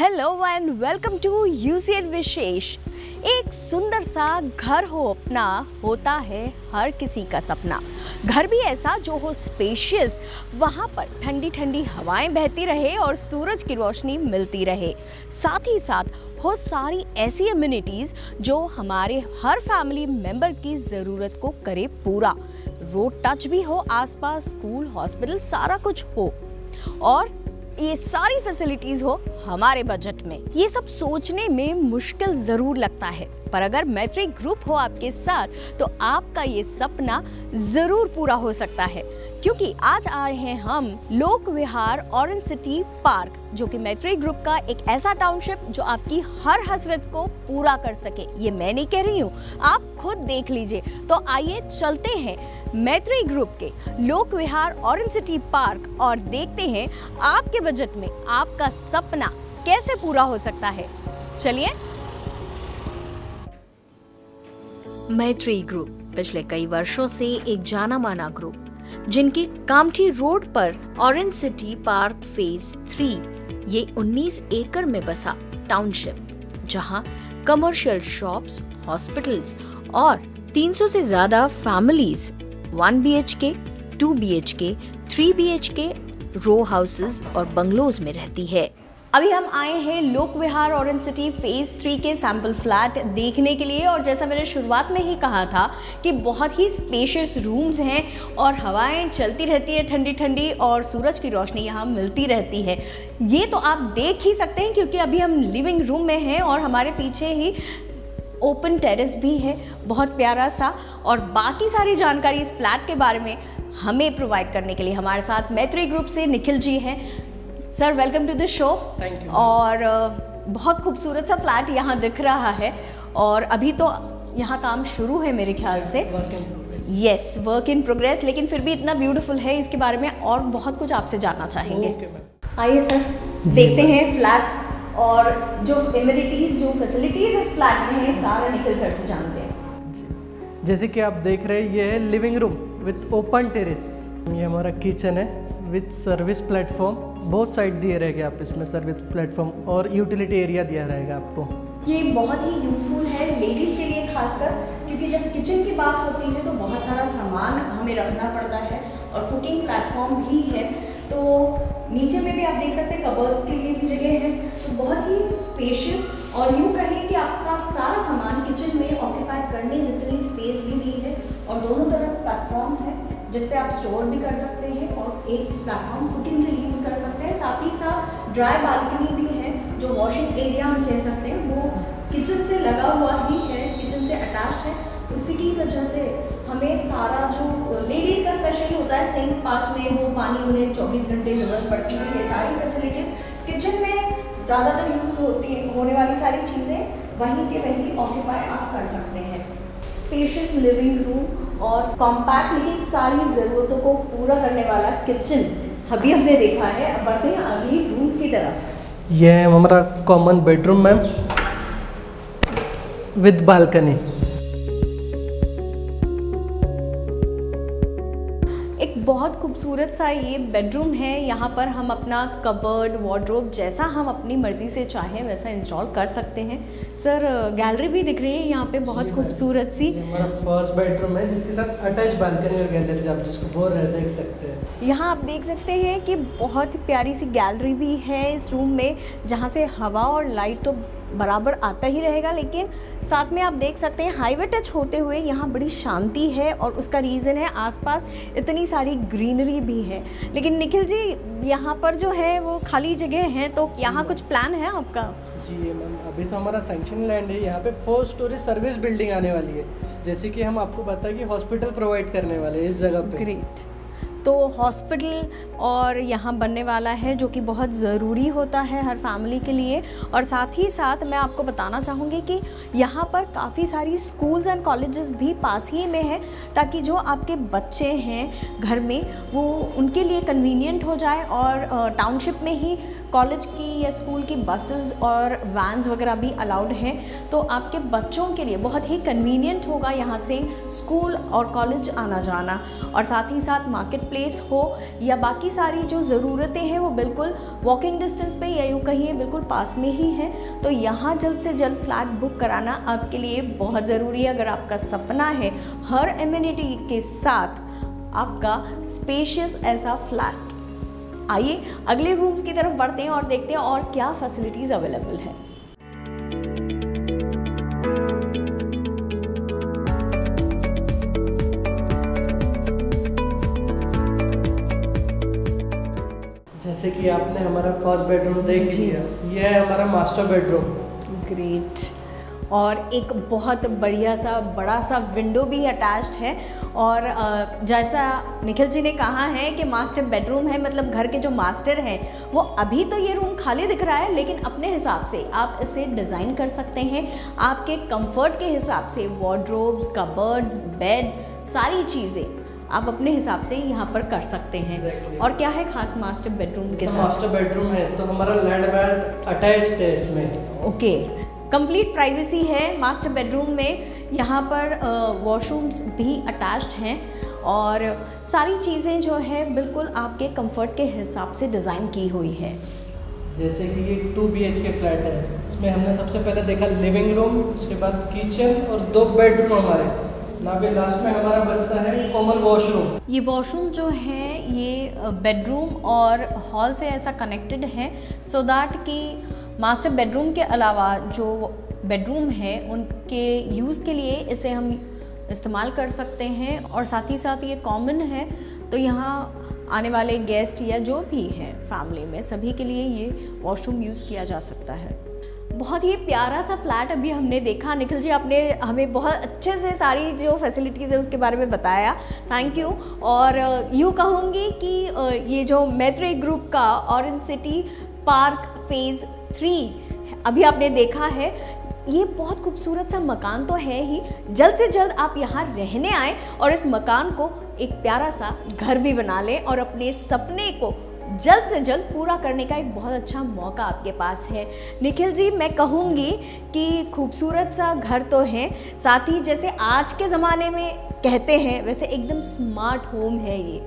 Hello and welcome to UCN विशेष। एक सुंदर सा घर हो अपना होता है हर किसी का सपना। घर भी ऐसा जो हो स्पेशियस, वहाँ पर ठंडी ठंडी हवाएं बहती रहे और सूरज की रोशनी मिलती रहे। साथ ही साथ हो सारी ऐसी अम्यूनिटीज़ जो हमारे हर फैमिली मेंबर की ज़रूरत को करे पूरा। रोड टच भी हो, आसपास स्कूल, हॉस्पिटल, सारा कुछ हो और ये सारी फैसिलिटीज हो हमारे बजट में। ये सब सोचने में मुश्किल जरूर लगता है, पर अगर मैत्री ग्रुप हो आपके साथ तो आपका ये सपना जरूर पूरा हो सकता है। क्योंकि आज आए हैं हम लोक विहार ऑरेंज सिटी पार्क, जो कि मैत्री ग्रुप का एक ऐसा टाउनशिप जो आपकी हर हसरत को पूरा कर सके। ये मैं नहीं कह रही हूँ, आप खुद देख लीजिए। तो आइए चलते हैं मैत्री ग्रुप के लोक विहार ऑरेंज सिटी पार्क और देखते हैं आपके बजट में आपका सपना कैसे पूरा हो सकता है। चलिए। मैत्री ग्रुप पिछले कई वर्षों से एक जाना माना ग्रुप, जिनकी कामठी रोड पर ऑरेंज सिटी पार्क फेज 3 ये 19 एकड़ में बसा टाउनशिप, जहां कमर्शियल शॉप्स, हॉस्पिटल्स और 300 से ज्यादा फैमिलीज 1 BHK, 2 BHK, 3 BHK, रो हाउसेस और बंगलोज में रहती है। अभी हम आए हैं लोक विहार ऑरेंज सिटी फेज 3 के सैंपल फ्लैट देखने के लिए, और जैसा मैंने शुरुआत में ही कहा था कि बहुत ही स्पेशियस रूम्स हैं और हवाएं चलती रहती है ठंडी ठंडी और सूरज की रोशनी यहाँ मिलती रहती है। ये तो आप देख ही सकते हैं क्योंकि अभी हम लिविंग रूम में हैं और हमारे पीछे ही ओपन टेरेस भी है, बहुत प्यारा सा। और बाकी सारी जानकारी इस फ्लैट के बारे में हमें प्रोवाइड करने के लिए हमारे साथ मैत्री ग्रुप से निखिल जी हैं। Sir, welcome to the show. Thank you. और बहुत खूबसूरत सा फ्लैट यहाँ दिख रहा है और अभी तो यहाँ काम शुरू है मेरे ख्याल से। Work in progress. Yes, work in progress, लेकिन फिर भी इतना ब्यूटीफुल है, इसके बारे में और बहुत कुछ आपसे जानना चाहेंगे। आइए सर, देखते हैं फ्लैट और जो एमिनिटीज़, जो फैसिलिटीज़ इस फ्लैट में है, सारा निखिल सर से जानते हैं। जैसे कि आप देख रहे हैं, ये है living room with open terrace. ये हमारा किचन है विथ सर्विस प्लेटफॉर्म। बहुत साइड दिए रहेगा आप इसमें, सर्विस प्लेटफॉर्म और यूटिलिटी एरिया दिया रहेगा आपको। ये बहुत ही यूजफुल है लेडीज़ के लिए खासकर, क्योंकि जब किचन की बात होती है तो बहुत सारा सामान हमें रखना पड़ता है और कुकिंग प्लेटफॉर्म भी है। तो नीचे में भी आप देख सकते हैं कबर्ड्स के लिए भी जगह है, तो बहुत ही स्पेशियस। और यूँ कहें कि आपका सारा सामान किचन में ऑक्यूपाई करने जितनी स्पेस भी दी है, और दोनों तरफ प्लेटफॉर्म्स हैं जिस पे आप स्टोर भी कर सकते हैं और एक प्लेटफॉर्म कुकिंग के लिए यूज़ कर सकते हैं। साथ ही साथ ड्राई बालकनी भी है, जो वॉशिंग एरिया हम कह सकते हैं, वो किचन से लगा हुआ ही है, किचन से अटैच्ड है। उसी की वजह से हमें सारा जो लेडीज़ का स्पेशली होता है, सिंक पास में हो, पानी उन्हें 24 घंटे ज़रूरत पड़ती है, ये सारी फैसिलिटीज़ किचन में ज़्यादातर यूज़ होने वाली सारी चीज़ें वहीं के वहीं ऑक्यूपाई आप कर सकते हैं। स्पेशियस लिविंग रूम और कॉम्पैक्ट लेकिन सारी ज़रूरतों को पूरा करने वाला किचन अभी हमने देखा है। अब बढ़ते हैं अगली रूम्स की तरफ। ये है हमारा common bedroom ma'am with balcony. एक बहुत खूबसूरत सा ये बेडरूम है। यहाँ पर हम अपना कबर्ड, वार्डरोब जैसा हम अपनी मर्ज़ी से चाहें वैसा इंस्टॉल कर सकते हैं। सर, गैलरी भी दिख रही है यहाँ पे बहुत खूबसूरत सी। हमारा फर्स्ट बेडरूम है जिसके साथ अटैच बालकनी और गैलरी, आप जिसको बोल रहे देख सकते हैं। यहाँ आप देख सकते हैं कि बहुत प्यारी सी गैलरी भी है इस रूम में, जहाँ से हवा और लाइट तो बराबर आता ही रहेगा, लेकिन साथ में आप देख सकते हैं हाईवे टच होते हुए यहाँ बड़ी शांति है। और उसका रीज़न है आसपास इतनी सारी ग्रीनरी भी है। लेकिन निखिल जी, यहाँ पर जो है वो खाली जगह है, तो यहाँ कुछ प्लान है आपका? जी मैम, अभी तो हमारा सैंक्शन लैंड है। यहाँ पे 4 स्टोरी सर्विस बिल्डिंग आने वाली है, जैसे कि हम आपको बताएं कि हॉस्पिटल प्रोवाइड करने वाले हैं इस जगह पे। ग्रेट। तो हॉस्पिटल और यहाँ बनने वाला है, जो कि बहुत ज़रूरी होता है हर फैमिली के लिए। और साथ ही साथ मैं आपको बताना चाहूँगी कि यहाँ पर काफ़ी सारी स्कूल्स एंड कॉलेजेस भी पास ही में है, ताकि जो आपके बच्चे हैं घर में वो उनके लिए कन्वीनियंट हो जाए और टाउनशिप में ही कॉलेज की या स्कूल की बसेस और वैन्स वगैरह भी अलाउड हैं, तो आपके बच्चों के लिए बहुत ही कन्वीनियंट होगा यहाँ से स्कूल और कॉलेज आना जाना। और साथ ही साथ मार्केट प्लेस हो या बाकी सारी जो ज़रूरतें हैं वो बिल्कुल वॉकिंग डिस्टेंस पे या यूँ कहिए बिल्कुल पास में ही है। तो यहाँ जल्द से जल्द फ्लैट बुक कराना आपके लिए बहुत ज़रूरी है अगर आपका सपना है हर एमिनिटी के साथ आपका स्पेशियस ऐसा फ्लैट। आइए अगले रूम्स की तरफ बढ़ते हैं और देखते हैं और क्या फैसिलिटीज़ अवेलेबल है। जैसे कि आपने हमारा फर्स्ट बेडरूम देख लिया, ये है हमारा मास्टर बेडरूम। ग्रेट। और एक बहुत बढ़िया सा बड़ा सा विंडो भी अटैच्ड है। और जैसा निखिल जी ने कहा है कि मास्टर बेडरूम है, मतलब घर के जो मास्टर हैं वो अभी तो ये रूम खाली दिख रहा है, लेकिन अपने हिसाब से आप इसे डिज़ाइन कर सकते हैं आपके कंफर्ट के हिसाब से। वार्डरोब्स, कबर्ड्स, बेड्स, सारी चीज़ें आप अपने हिसाब से यहाँ पर कर सकते हैं। Exactly. और क्या है खास मास्टर बेडरूम के साथ? मास्टर बेडरूम है तो हमारा लैंड बेड अटैच्ड है इसमें। ओके, कंप्लीट प्राइवेसी है मास्टर बेडरूम में। यहाँ पर वॉशरूम्स भी अटैच्ड हैं और सारी चीज़ें जो है बिल्कुल आपके कंफर्ट के हिसाब से डिज़ाइन की हुई है। जैसे कि ये 2 BHK फ्लैट है, इसमें हमने सबसे पहले देखा लिविंग रूम, उसके बाद किचन और 2 बेडरूम हमारे। ना भी लास्ट में हमारा बचता है कॉमन वॉशरूम। ये वॉशरूम जो है ये बेडरूम और हॉल से ऐसा कनेक्टेड है सो दैट कि मास्टर बेडरूम के अलावा जो बेडरूम है उनके यूज़ के लिए इसे हम इस्तेमाल कर सकते हैं। और साथ ही साथ ये कॉमन है तो यहाँ आने वाले गेस्ट या जो भी हैं फैमिली में सभी के लिए ये वॉशरूम यूज़ किया जा सकता है। बहुत ही प्यारा सा फ्लैट अभी हमने देखा। निखिल जी आपने हमें बहुत अच्छे से सारी जो फैसिलिटीज़ है उसके बारे में बताया, थैंक यू। और यूँ कहूँगी कि ये जो मैत्री ग्रुप का ऑरेंज सिटी पार्क फेज़ 3 अभी आपने देखा है, ये बहुत खूबसूरत सा मकान तो है ही। जल्द से जल्द आप यहाँ रहने आएँ और इस मकान को एक प्यारा सा घर भी बना लें और अपने सपने को जल्द से जल्द पूरा करने का एक बहुत अच्छा मौका आपके पास है। निखिल जी मैं कहूँगी कि खूबसूरत सा घर तो है, साथ ही जैसे आज के ज़माने में कहते हैं वैसे एकदम स्मार्ट होम है ये।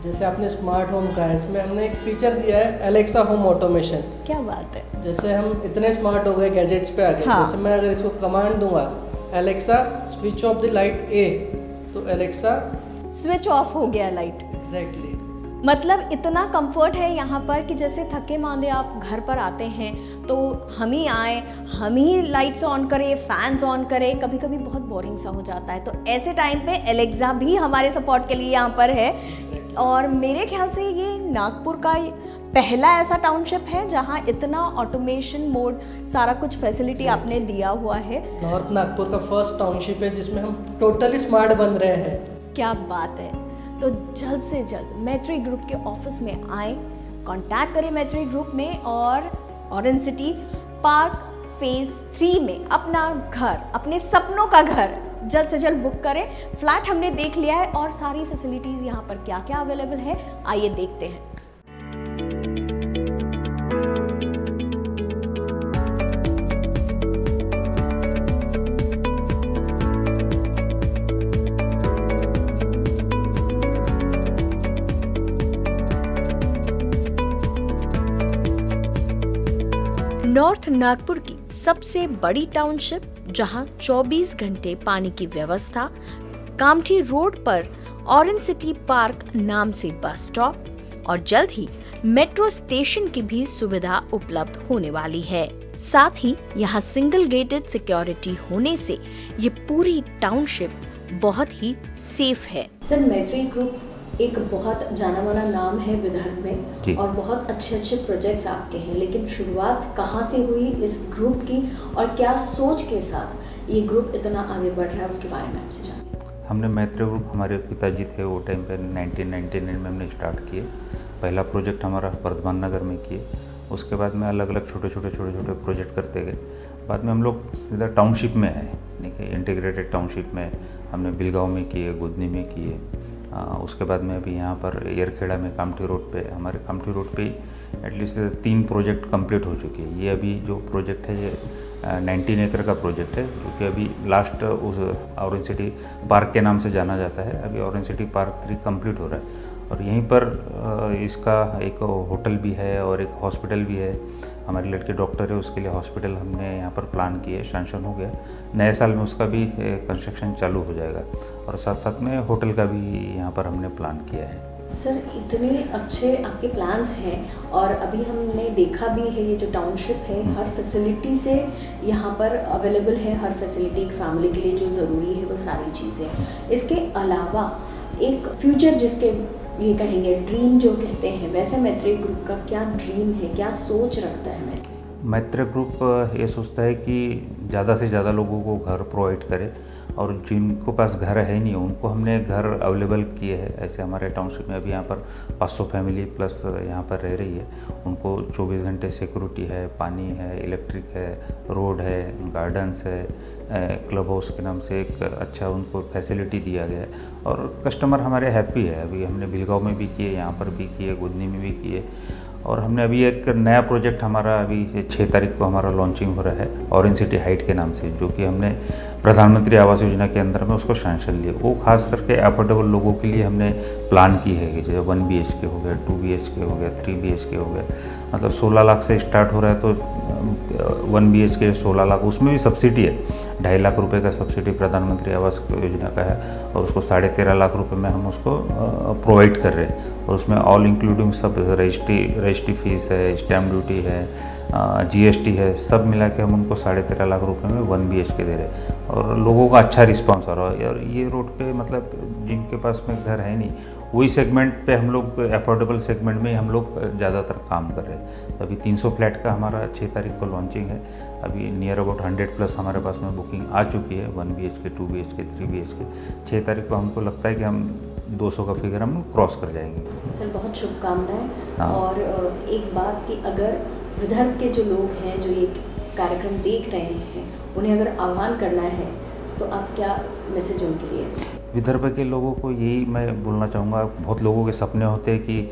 जैसे आपने स्मार्ट होम कहा है, इसमें हमने एक फीचर दिया है एलेक्सा होम ऑटोमेशन। क्या बात है। जैसे हम इतने स्मार्ट हो गए गैजेट्स पे आ गए। हाँ। जैसे मैं अगर इसको कमांड दूंगा Alexa switch off the light ए, तो एलेक्सा स्विच ऑफ हो गया लाइट। एग्जैक्टली। मतलब इतना कंफर्ट है यहाँ पर कि जैसे थके मांदे आप घर पर आते हैं तो हम ही आए, हम ही लाइट्स ऑन करें, फैंस ऑन करें, कभी कभी बहुत बोरिंग सा हो जाता है। तो ऐसे टाइम पे एलेक्सा भी हमारे सपोर्ट के लिए यहाँ पर है। और मेरे ख्याल से ये नागपुर का पहला ऐसा टाउनशिप है जहाँ इतना ऑटोमेशन मोड सारा कुछ फैसिलिटी आपने दिया हुआ है। नॉर्थ नागपुर का फर्स्ट टाउनशिप है जिसमें हम टोटली स्मार्ट बन रहे हैं। क्या बात है। तो जल्द से जल्द मैत्री ग्रुप के ऑफिस में आए, कांटेक्ट करें मैत्री ग्रुप में और ऑरेंज सिटी पार्क फेज़ 3 में अपना घर, अपने सपनों का घर जल्द से जल्द बुक करें। फ्लैट हमने देख लिया है और सारी फैसिलिटीज़ यहाँ पर क्या क्या अवेलेबल है आइए देखते हैं। नॉर्थ नागपुर की सबसे बड़ी टाउनशिप जहां 24 घंटे पानी की व्यवस्था, कामठी रोड पर ऑरेंज सिटी पार्क नाम से बस स्टॉप और जल्द ही मेट्रो स्टेशन की भी सुविधा उपलब्ध होने वाली है। साथ ही यहां सिंगल गेटेड सिक्योरिटी होने से ये पूरी टाउनशिप बहुत ही सेफ है। सर मैत्री ग्रुप एक बहुत जाना माना नाम है विदर्भ में और बहुत अच्छे अच्छे प्रोजेक्ट्स आपके हैं, लेकिन शुरुआत कहाँ से हुई इस ग्रुप की और क्या सोच के साथ ये ग्रुप इतना आगे बढ़ रहा है उसके बारे में आपसे जानें। हमने मैत्री ग्रुप, हमारे पिताजी थे वो टाइम पे 1999 में हमने स्टार्ट किए। पहला प्रोजेक्ट हमारा वर्धमान नगर में किए, उसके बाद में अलग अलग छोटे छोटे प्रोजेक्ट करते गए। बाद में हम लोग सीधा टाउनशिप में आए, देखिए इंटीग्रेटेड टाउनशिप में हमने बिलगांव में किए, गुदनी में किए। उसके बाद में अभी यहाँ पर एयरखेड़ा में कामठी रोड पे, हमारे कामठी रोड पे एटलीस्ट 3 प्रोजेक्ट कंप्लीट हो चुके हैं। ये अभी जो प्रोजेक्ट है ये 19 एकड़ का प्रोजेक्ट है, जो कि अभी लास्ट उस ऑरेंज सिटी पार्क के नाम से जाना जाता है। अभी ऑरेंज सिटी पार्क 3 कंप्लीट हो रहा है और यहीं पर इसका एक होटल भी है और एक हॉस्पिटल भी है। हमारी लड़के डॉक्टर है, उसके लिए हॉस्पिटल हमने यहाँ पर प्लान किया है, सैंक्शन हो गया। नए साल में उसका भी कंस्ट्रक्शन चालू हो जाएगा और साथ साथ में होटल का भी यहाँ पर हमने प्लान किया है। सर, इतने अच्छे आपके प्लान्स हैं और अभी हमने देखा भी है ये जो टाउनशिप है हर फैसिलिटी से यहाँ पर अवेलेबल है। हर फैसिलिटी एक फैमिली के लिए जो ज़रूरी है वो सारी चीज़ें। इसके अलावा एक फ्यूचर जिसके ये कहेंगे ड्रीम जो कहते हैं, वैसे मैत्रेय ग्रुप का क्या ड्रीम है, क्या सोच रखता है मैत्रेय ग्रुप ये सोचता है कि ज़्यादा से ज़्यादा लोगों को घर प्रोवाइड करे और जिनको पास घर है नहीं उनको हमने घर अवेलेबल किए हैं। ऐसे हमारे टाउनशिप में अभी यहाँ पर 500 फैमिली प्लस यहाँ पर रह रही है। उनको 24 घंटे सिक्योरिटी है, पानी है, इलेक्ट्रिक है, रोड है, गार्डन्स है, क्लब हाउस के नाम से एक अच्छा उनको फैसिलिटी दिया गया है और कस्टमर हमारे हैप्पी है। अभी हमने भिलगांव में भी किए, यहाँ पर भी किए, गुदनी में भी किए और हमने अभी एक नया प्रोजेक्ट हमारा अभी 6 तारीख को हमारा लॉन्चिंग हो रहा है ऑरेंज सिटी हाइट के नाम से, जो कि हमने प्रधानमंत्री आवास योजना के अंदर में उसको सैंक्शन लिए। वो खास करके अफोर्डेबल लोगों के लिए हमने प्लान की है कि जैसे 1 BHK हो गया, 2 BHK हो गया, 3 BHK हो गया, मतलब 16 लाख से स्टार्ट हो रहा है। तो 1 BHK 16 लाख, उसमें भी सब्सिडी है, 2.5 लाख रुपए का सब्सिडी प्रधानमंत्री आवास योजना का है और उसको 13.5 लाख रुपए में हम उसको प्रोवाइड कर रहे हैं और उसमें ऑल इंक्लूडिंग सब रजिस्ट्री फीस है, स्टैम्प ड्यूटी है, GST है, सब मिला के हम उनको 13.5 लाख रुपए में 1 BHK दे रहे हैं और लोगों का अच्छा रिस्पांस आ रहा है। और ये रोड पे मतलब जिनके पास में घर है नहीं, वही सेगमेंट पे हम लोग अफोर्डेबल सेगमेंट में हम लोग ज़्यादातर काम कर रहे हैं। अभी 300 फ्लैट का हमारा 6 तारीख को लॉन्चिंग है। अभी नियर अबाउट 100+ हमारे पास में बुकिंग आ चुकी है, 1 BHK, 2 BHK, 3 BHK। 6 तारीख को हमको लगता है कि हम 200 का फिगर हम क्रॉस कर जाएंगे। सर, बहुत शुभकामनाएं। हाँ। और एक बात कि अगर विदर्भ के जो लोग हैं जो ये कार्यक्रम देख रहे हैं, उन्हें अगर आह्वान करना है तो आप क्या मैसेज उनके लिए? विदर्भ के लोगों को यही मैं बोलना चाहूँगा, बहुत लोगों के सपने होते हैं कि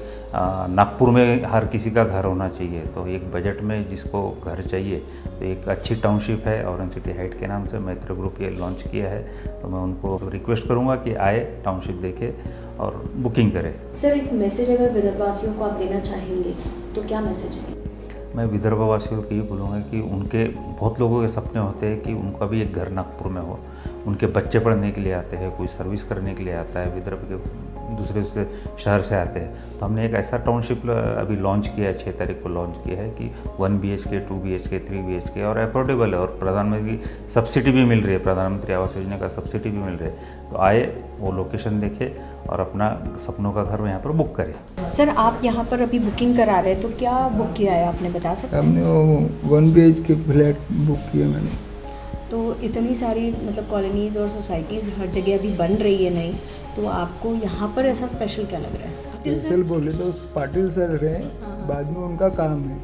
नागपुर में हर किसी का घर होना चाहिए। तो एक बजट में जिसको घर चाहिए तो एक अच्छी टाउनशिप है ऑरेंज सिटी हाइट के नाम से मैत्रेय ग्रुप ये लॉन्च किया है। तो मैं उनको रिक्वेस्ट करूँगा कि आए, टाउनशिप देखे और बुकिंग करें। सर, एक मैसेज अगर विदर्भवासियों को आप देना चाहेंगे तो क्या मैसेज है? मैं विदर्भवासियों को ये बोलूँगा कि उनके बहुत लोगों के सपने होते हैं कि उनका भी एक घर नागपुर में हो। उनके बच्चे पढ़ने के लिए आते हैं, कोई सर्विस करने के लिए आता है, विदर्भ के दूसरे शहर से आते हैं। तो हमने एक ऐसा टाउनशिप अभी लॉन्च किया है, 6 तारीख को लॉन्च किया है कि 1 BHK, 2 BHK, 3 BHK और अफोर्डेबल है और प्रधानमंत्री की सब्सिडी भी मिल रही है, प्रधानमंत्री आवास योजना का सब्सिडी भी मिल रही है। तो आए, वो लोकेशन देखे और अपना सपनों का घर यहाँ पर बुक करें। सर, आप यहाँ पर अभी बुकिंग करा रहे हैं तो क्या बुक किया है आपने, बता सकते हैं? हमने वो 1 BHK फ्लैट बुक किया मैंने। तो इतनी सारी मतलब कॉलोनीज़ और सोसाइटीज़ हर जगह अभी बन रही है नई, तो आपको यहाँ पर ऐसा स्पेशल क्या लग रहा है? स्पेशल बोले तो पाटिल सर रहे, बाद में उनका काम है,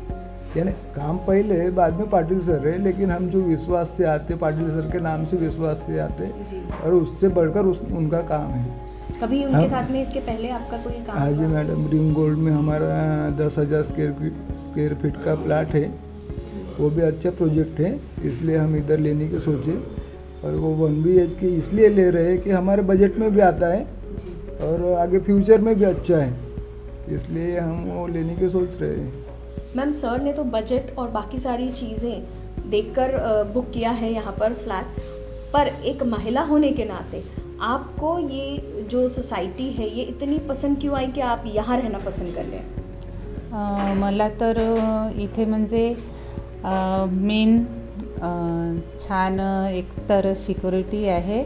यानी काम पहले बाद में पाटिल सर रहे, लेकिन हम जो विश्वास से आते, पाटिल सर के नाम से विश्वास से आते और उससे बढ़कर उनका काम है। कभी उनके साथ में इसके पहले आपका कोई काम? हाँ जी मैडम, रिंग गोल्ड में हमारा 10,000 स्क्वायर फीट का प्लाट है, वो भी अच्छा प्रोजेक्ट है, इसलिए हम इधर लेने की सोचे। और वो 1 BHK इसलिए ले रहे हैं कि हमारे बजट में भी आता है और आगे फ्यूचर में भी अच्छा है, इसलिए हम वो लेने की सोच रहे हैं। मैम, सर ने तो बजट और बाकी सारी चीज़ें देखकर बुक किया है यहाँ पर फ्लैट, पर एक महिला होने के नाते आपको ये जो सोसाइटी है ये इतनी पसंद क्यों आई कि आप यहाँ रहना पसंद कर रहे हैं? मला तर इथे म्हणजे मेन छान एकतर सिक्युरिटी आहे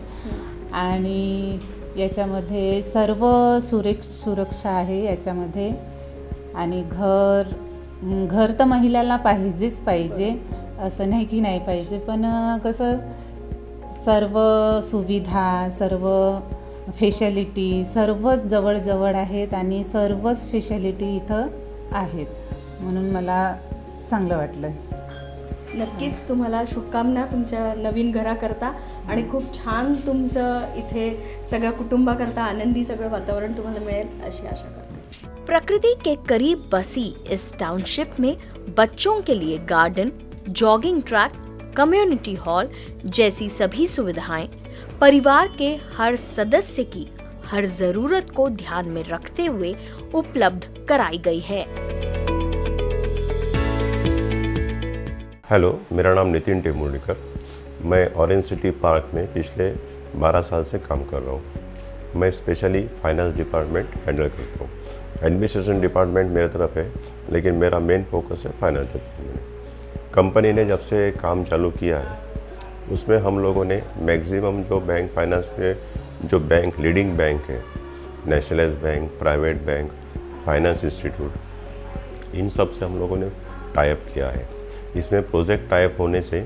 आणि याच्यामध्ये सर्व सुरक्षा आहे याच्यामध्ये, आणि घर तर महिलांना पाहिजेच पाहिजे असं नाही की नाही पाहिजे, पण कसं सर्व सुविधा, सर्व फॅसिलिटी सर्वच जवळ आहेत आणि सर्वच फॅसिलिटी इथं आहेत, म्हणून मला चांगलं वाटलं. नक्कीच तुम्हाला शुभकामना तुमच्या नवीन घराकरता आणि खूप छान तुमचं इथे सगळ्या कुटुंबाकरता आनंदी सगळं वातावरण तुम्हाला मिळेल अशी आशा करते. प्रकृति के करीब बसी इस टाउनशिप में बच्चों के लिए garden, jogging track, community hall जैसी सभी सुविधाएं परिवार के हर सदस्य की हर जरूरत को ध्यान में रखते हुए उपलब्ध कराई गई है। हेलो, मेरा नाम नितिन टेमुरकर। मैं ऑरेंज सिटी पार्क में पिछले 12 साल से काम कर रहा हूँ। मैं स्पेशली फाइनेंस डिपार्टमेंट हैंडल करता हूँ। एडमिनिस्ट्रेशन डिपार्टमेंट मेरी तरफ है, लेकिन मेरा मेन फोकस है फाइनेंस डिपार्टमेंट। कंपनी ने जब से काम चालू किया है उसमें हम लोगों ने मैक्सिमम जो बैंक फाइनेंस के जो बैंक लीडिंग बैंक है, nationalize bank, private bank, finance institute, इन सब से हम लोगों ने टाइप किया है। इसमें प्रोजेक्ट टाइप होने से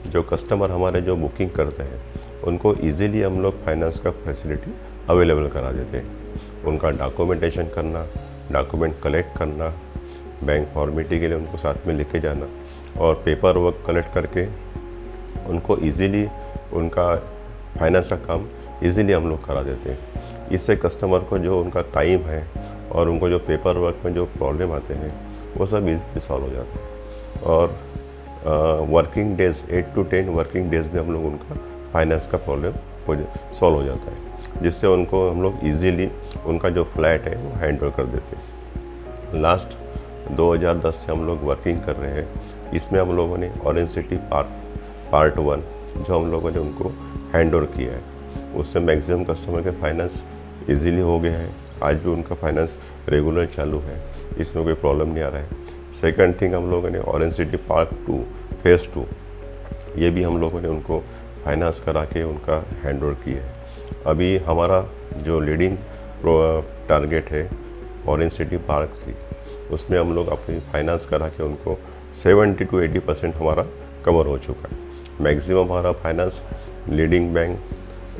जो कस्टमर हमारे जो बुकिंग करते हैं उनको इजीली हम लोग फाइनेंस का फैसिलिटी अवेलेबल करा देते हैं। उनका डॉक्यूमेंटेशन करना, डॉक्यूमेंट कलेक्ट करना, बैंक फॉर्मेलिटी के लिए उनको साथ में लेके जाना और पेपर वर्क कलेक्ट करके उनको इजीली उनका फाइनेंस का काम इजीली हम लोग करा देते हैं। इससे कस्टमर को जो उनका टाइम है और उनको जो पेपर वर्क में जो प्रॉब्लम आते हैं वो सब इजीली सॉल्व हो जाते हैं। और working days 8 to 10 working days में हम लोग उनका फाइनेंस का प्रॉब्लम सॉल्व हो जाता है, जिससे उनको हम लोग इजीली उनका जो फ्लैट है वो हैंड ओवर कर देते हैं। लास्ट 2010 से हम लोग वर्किंग कर रहे हैं। इसमें हम लोगों ने ऑरेंज सिटी पार्ट 1 जो हम लोगों ने उनको हैंड ओवर किया है, उससे मैक्सिमम कस्टमर के फाइनेंस इजीली हो गया है। आज भी उनका फाइनेंस रेगुलर चालू है, इसमें कोई प्रॉब्लम नहीं आ रहा है। सेकंड थिंग, हम लोगों ने ऑरेंज सिटी पार्क 2 फेज़ 2 ये भी हम लोगों ने उनको फाइनेंस करा के उनका हैंड ओवर किया है। अभी हमारा जो लीडिंग टारगेट है ऑरेंज सिटी पार्क 3, उसमें हम लोग अपनी फाइनेंस करा के उनको 70 to 80% हमारा कवर हो चुका है। मैक्सिमम हमारा finance leading bank,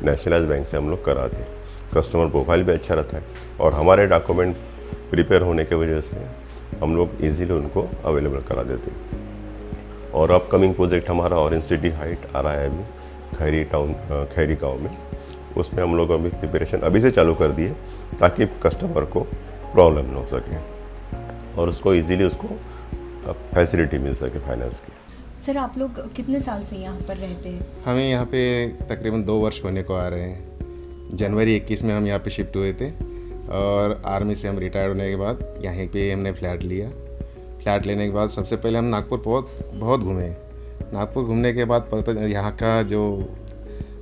nationalise bank से हम लोग कराते हैं। कस्टमर प्रोफाइल भी अच्छा रहता है और हमारे डॉक्यूमेंट प्रिपेयर होने की वजह से हम लोग इजीली उनको अवेलेबल करा देते हैं। और अपकमिंग प्रोजेक्ट हमारा ऑरेंज सिटी हाइट आ रहा है अभी खैरी गाँव में। उसमें हम लोग अभी प्रिपरेशन अभी से चालू कर दिए ताकि कस्टमर को प्रॉब्लम ना हो सके और उसको इजीली उसको फैसिलिटी मिल सके फाइनेंस की। सर, आप लोग कितने साल से यहाँ पर रहते हैं? हमें यहाँ पे तकरीबन 2 वर्ष होने को आ रहे हैं। जनवरी 21 में हम यहाँ पे शिफ्ट हुए थे और आर्मी से हम रिटायर होने के बाद यहाँ पे हमने फ्लैट लिया। फ्लैट लेने के बाद सबसे पहले हम नागपुर बहुत घूमे। नागपुर घूमने के बाद पता यहाँ का जो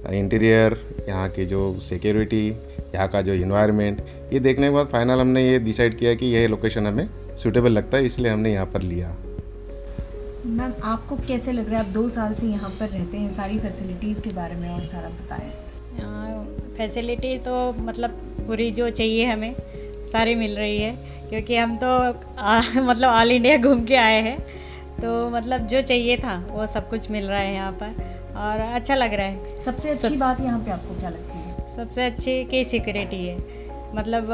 इंटीरियर, यहाँ की जो सिक्योरिटी, यहाँ का जो इन्वायरमेंट, ये देखने के बाद फाइनल हमने ये डिसाइड किया कि यह लोकेशन हमें सूटेबल लगता है, इसलिए हमने यहाँ पर लिया। मैम, आपको कैसे लग रहा है? आप 2 साल से यहाँ पर रहते हैं, सारी फैसिलिटीज़ के बारे में और सारा बताएं। फैसिलिटी तो मतलब पूरी जो चाहिए हमें सारी मिल रही है, क्योंकि हम तो मतलब ऑल इंडिया घूम के आए हैं, तो मतलब जो चाहिए था वो सब कुछ मिल रहा है यहाँ पर और अच्छा लग रहा है। सबसे अच्छी बात यहाँ पे आपको क्या लगती है? सबसे अच्छी की सिक्योरिटी है, मतलब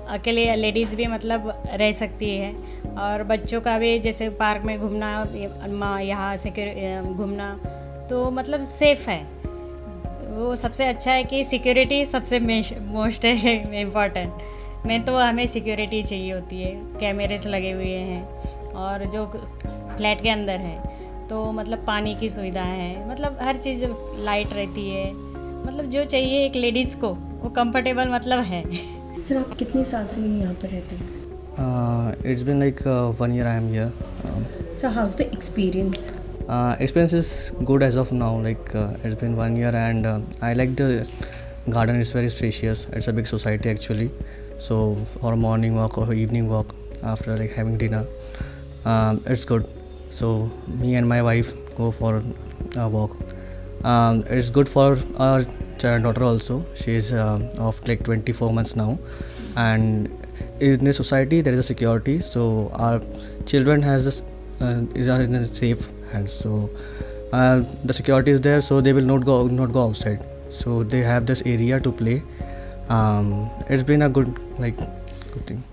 अकेले लेडीज़ भी मतलब रह सकती है और बच्चों का भी जैसे पार्क में घूमना, यहाँ से घूमना तो मतलब सेफ़ है। वो सबसे अच्छा है कि सिक्योरिटी सबसे मोस्ट है इम्पॉर्टेंट। मैं तो हमें सिक्योरिटी चाहिए होती है, कैमरेस लगे हुए हैं और जो फ्लैट के अंदर है तो मतलब पानी की सुविधा है, मतलब हर चीज़ लाइट रहती है, मतलब जो चाहिए एक लेडीज़ को वो कंफर्टेबल मतलब है। सर, आप कितने साल से यहाँ पर रहते हैं? It's been like 1 year I am here. So how's the experience? Experience is good as of now. Like it's been 1 year and I like the garden. It's very spacious. It's a big society actually. So for a morning walk or evening walk after like having dinner, it's good. So me and my wife go for a walk. It's good for our daughter also. She is of like 24 months now, and in the society there is a security, so our children has this is in a safe hands. So the security is there, so they will not go outside. So they have this area to play. It's been a good thing.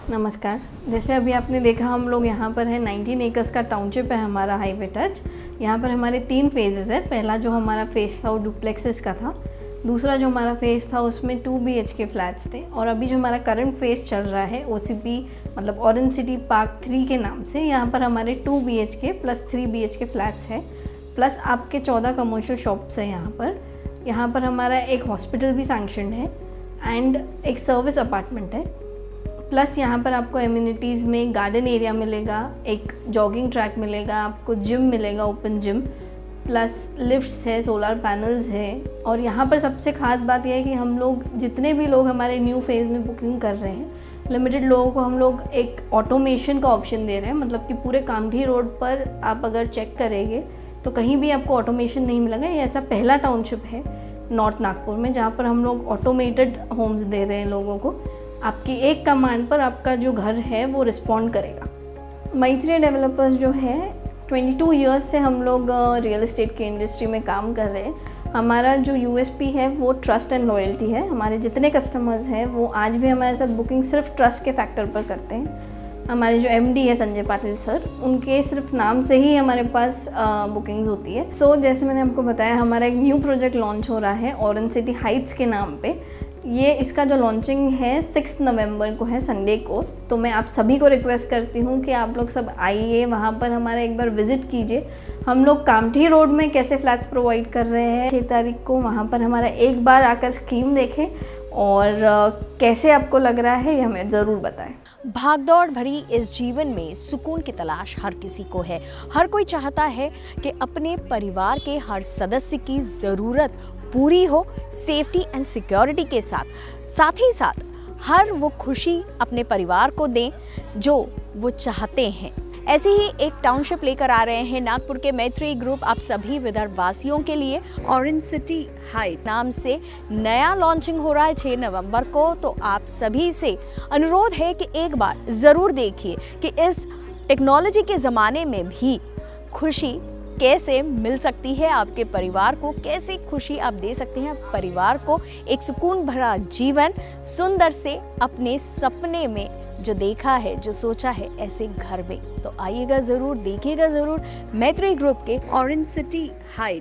नमस्कार। जैसे अभी आपने देखा हम लोग यहाँ पर है 19 एकर्स का टाउनशिप है हमारा हाईवे टच। यहाँ पर हमारे 3 फेजेस है। पहला जो हमारा फेज था वो डुप्लेक्सेस का था, दूसरा जो हमारा फेज़ था उसमें 2 BHK फ्लैट्स थे, और अभी जो हमारा करंट फेज़ चल रहा है OCP मतलब ऑरेंज सिटी पार्क 3 के नाम से, यहाँ पर हमारे 2 BHK प्लस 3 BHK फ्लैट्स है, प्लस आपके 14 कमर्शियल शॉप्स हैं यहाँ पर हमारा एक हॉस्पिटल भी सैंक्शन है एंड एक सर्विस अपार्टमेंट है, प्लस यहाँ पर आपको एम्यूनिटीज़ में गार्डन एरिया मिलेगा, एक जॉगिंग ट्रैक मिलेगा, आपको जिम मिलेगा, ओपन जिम, प्लस लिफ्ट्स है, सोलर पैनल्स है। और यहाँ पर सबसे ख़ास बात यह है कि हम लोग जितने भी लोग हमारे न्यू फेज़ में बुकिंग कर रहे हैं, लिमिटेड लोगों को हम लोग एक ऑटोमेशन का ऑप्शन दे रहे हैं, मतलब कि पूरे कामठी रोड पर आप अगर चेक करेंगे तो कहीं भी आपको ऑटोमेशन नहीं मिलेगा। ये ऐसा पहला टाउनशिप है नॉर्थ नागपुर में जहाँ पर हम लोग ऑटोमेटेड होम्स दे रहे हैं लोगों को। आपकी एक कमांड पर आपका जो घर है वो रिस्पॉन्ड करेगा। मैत्री डेवलपर्स जो है 22 इयर्स से हम लोग रियल एस्टेट के इंडस्ट्री में काम कर रहे हैं। हमारा जो USP है वो ट्रस्ट एंड लॉयल्टी है। हमारे जितने कस्टमर्स हैं वो आज भी हमारे साथ बुकिंग सिर्फ ट्रस्ट के फैक्टर पर करते हैं। हमारे जो MD है संजय पाटिल सर, उनके सिर्फ नाम से ही हमारे पास बुकिंग्स होती है। तो जैसे मैंने आपको बताया, हमारा एक न्यू प्रोजेक्ट लॉन्च हो रहा है ऑरेंज सिटी हाइट्स के नाम पे। ये इसका जो लॉन्चिंग है 6 नवंबर को है, संडे को। तो मैं आप सभी को रिक्वेस्ट करती हूँ कि आप लोग सब आइए, वहाँ पर हमारा एक बार विज़िट कीजिए। हम लोग कामठी रोड में कैसे फ्लैट्स प्रोवाइड कर रहे हैं 6 तारीख को, वहाँ पर हमारा एक बार आकर स्कीम देखें और कैसे आपको लग रहा है ये हमें ज़रूर बताएं। भागदौड़ भरी इस जीवन में सुकून की तलाश हर किसी को है। हर कोई चाहता है कि अपने परिवार के हर सदस्य की ज़रूरत पूरी हो, सेफ्टी एंड सिक्योरिटी के साथ ही साथ हर वो खुशी अपने परिवार को दें जो वो चाहते हैं। ऐसे ही एक टाउनशिप लेकर आ रहे हैं नागपुर के मैत्री ग्रुप आप सभी विदर्भवासियों के लिए। ऑरेंज सिटी हाइट नाम से नया लॉन्चिंग हो रहा है 6 नवंबर को। तो आप सभी से अनुरोध है कि एक बार ज़रूर देखिए कि इस टेक्नोलॉजी के ज़माने में भी खुशी कैसे मिल सकती है आपके परिवार को, कैसे खुशी आप दे सकते हैं परिवार को, एक सुकून भरा जीवन सुंदर से अपने सपने में जो देखा है, जो सोचा है, ऐसे घर में। तो आइएगा ज़रूर, देखिएगा ज़रूर मैत्री ग्रुप के ऑरेंज सिटी हाइट